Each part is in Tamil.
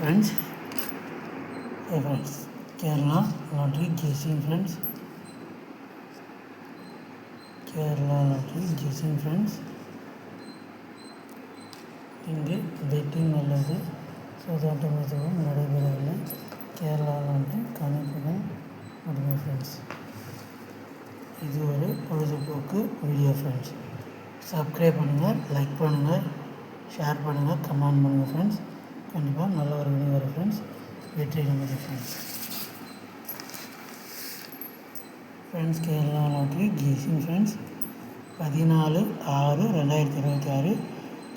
friends. Hey friends, Kerala lottery guessing friends. Kerala lottery guessing friends. இங்கு பெட்டிங் அல்லது சூதாட்டம் எதுவும் நடைபெறவில்லை. கேரளாவில் கணிப்புகள் முடிவு ஃப்ரெண்ட்ஸ். இது ஒரு பொழுதுபோக்கு வீடியோ ஃப்ரெண்ட்ஸ். சப்ஸ்கிரைப் பண்ணுங்கள், லைக் பண்ணுங்கள், ஷேர் பண்ணுங்கள், கமெண்ட் பண்ணுங்கள் ஃப்ரெண்ட்ஸ். கண்டிப்பாக நல்ல ஒரு வீடியோ வரும் ஃப்ரெண்ட்ஸ். வெற்றி நமது friends. Friends, Kerala lottery guessing friends 14/6/2026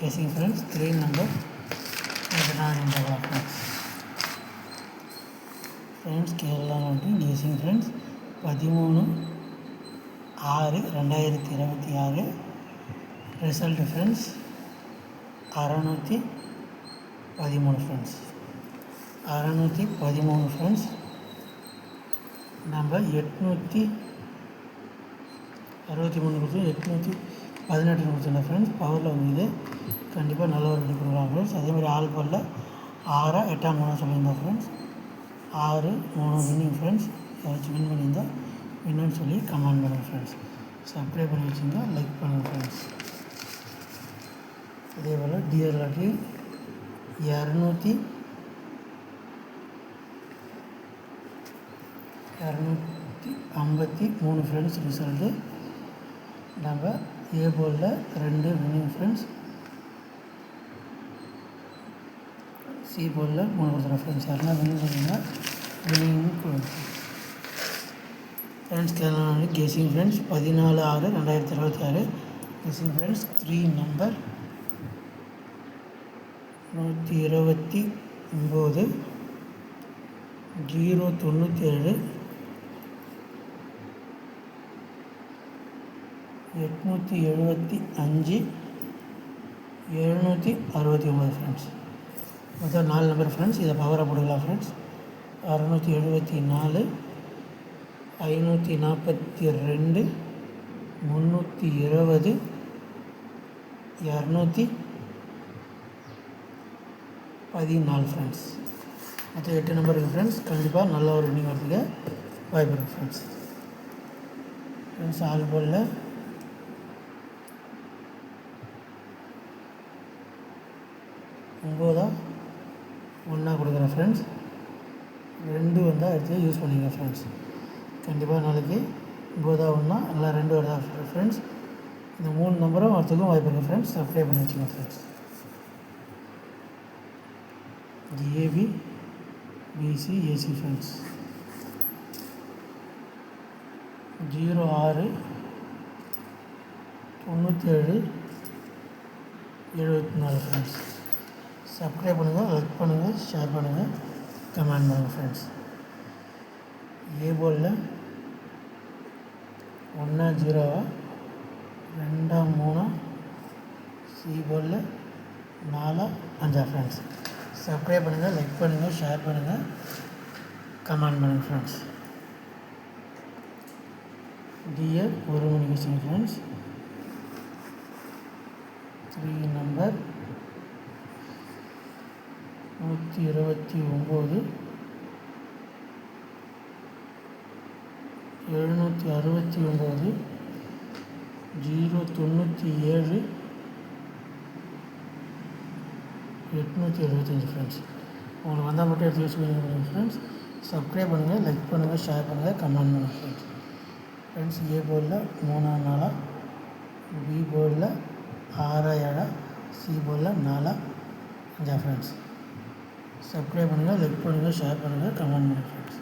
guessing friends. 3 number friends. Friends, Kerala lottery guessing friends 13/6/2026 result friends 613 friends. 613 friends. நம்ம 863 கொடுத்து 818 கொடுத்துருந்தோம் ஃப்ரெண்ட்ஸ். பவரில் வந்து கண்டிப்பாக நல்ல ஒரு ரெடி கொடுக்கலாம் ஃப்ரெண்ட்ஸ். அதேமாதிரி ஆல் பவரில் 6 8 3 சொல்லியிருந்தோம் ஃப்ரெண்ட்ஸ். 6 3 winning friends. யாராச்சும் வின் பண்ணியிருந்தால் வின்னு சொல்லி கமெண்ட் பண்ணுங்கள் ஃப்ரெண்ட்ஸ். சப்ஸ்கிரைப் பண்ணி வச்சுருந்தா லைக் பண்ணுங்கள் ஃப்ரெண்ட்ஸ். அதே போல் டிஆர் லாட்ரி 253 ஃப்ரெண்ட்ஸ் ரிசல்ட்டு. நம்ம ஏ போலில் 2 வின்னிங் ஃப்ரெண்ட்ஸ். சி போலில் 3 கொடுத்துருவோம் ஃப்ரெண்ட்ஸ். யாரெல்லாம் வின் பண்ணிங்கன்னா வின்னிங் கொடுக்கும் friends. Kerala guessing friends 14/6/2026 guessing friends. 3 number 129 097 875 769 friends. மொத்தம் 4 நம்பர் ஃப்ரெண்ட்ஸ். இதை பவராக போட்டுக்கலாம் ஃப்ரெண்ட்ஸ். 674 542 320 214 ஃப்ரெண்ட்ஸ். மொத்தம் 8 நம்பர் இருக்குது ஃப்ரெண்ட்ஸ். கண்டிப்பாக நல்ல ஒரு வின்னிங் வரதுக்கு வாய்ப்பு இருக்குது ஃப்ரெண்ட்ஸ். ஃப்ரெண்ட்ஸ், ஆல் போலில் 9 1 கொடுக்குறேன் ஃப்ரெண்ட்ஸ். 2 வந்தால் எடுத்து யூஸ் பண்ணிங்க ஃப்ரெண்ட்ஸ். கண்டிப்பாக நாளைக்கு 9 1 எல்லாம் 2 வருதா ஃப்ரெண்ட்ஸ். இந்த 3 நம்பரும் வரத்துக்கும் வாய்ப்பு இருக்குது ஃப்ரெண்ட்ஸ். சப்ஸ்கிரைப் பண்ணி வச்சுங்க friends. AB BC AC friends 06 97 74 friends. Subscribe பண்ணுங்கள், லைக் பண்ணுங்கள், ஷேர் பண்ணுங்கள், கமெண்ட் பண்ணுங்கள் ஃப்ரெண்ட்ஸ். ஏ போலில் 1 0 2 3 சி போலில் 4 5 ஃப்ரெண்ட்ஸ். சப்ஸ்கிரைப் பண்ணுங்கள், லைக் பண்ணுங்கள், ஷேர் பண்ணுங்கள், கமெண்ட் பண்ணுங்கள் ஃப்ரெண்ட்ஸ். டிஎர் 1 மணி கெஸிங் ஃப்ரெண்ட்ஸ் 3 நம்பர் 129 769 097 875 ஃப்ரெண்ட்ஸ். உங்களுக்கு வந்தால் மட்டும் எடுத்து யூஸ் பண்ணிங்க ஃப்ரெண்ட்ஸ். சப்ஸ்கிரைப் பண்ணுங்கள், லைக் பண்ணுங்கள், ஷேர் பண்ணுங்கள், கமெண்ட் பண்ணுங்கள் ஃப்ரெண்ட்ஸ். ஃப்ரெண்ட்ஸ், ஏ போலில் 3 4 பி போலில் 6 7 சி போலில் 4 5 ஃப்ரெண்ட்ஸ். சப்ஸ்கிரைப் பண்ணுங்கள், லைக் பண்ணுங்கள், ஷேர் பண்ணுங்கள், கமெண்ட் பண்ணுங்கள் ஃப்ரெண்ட்ஸ்.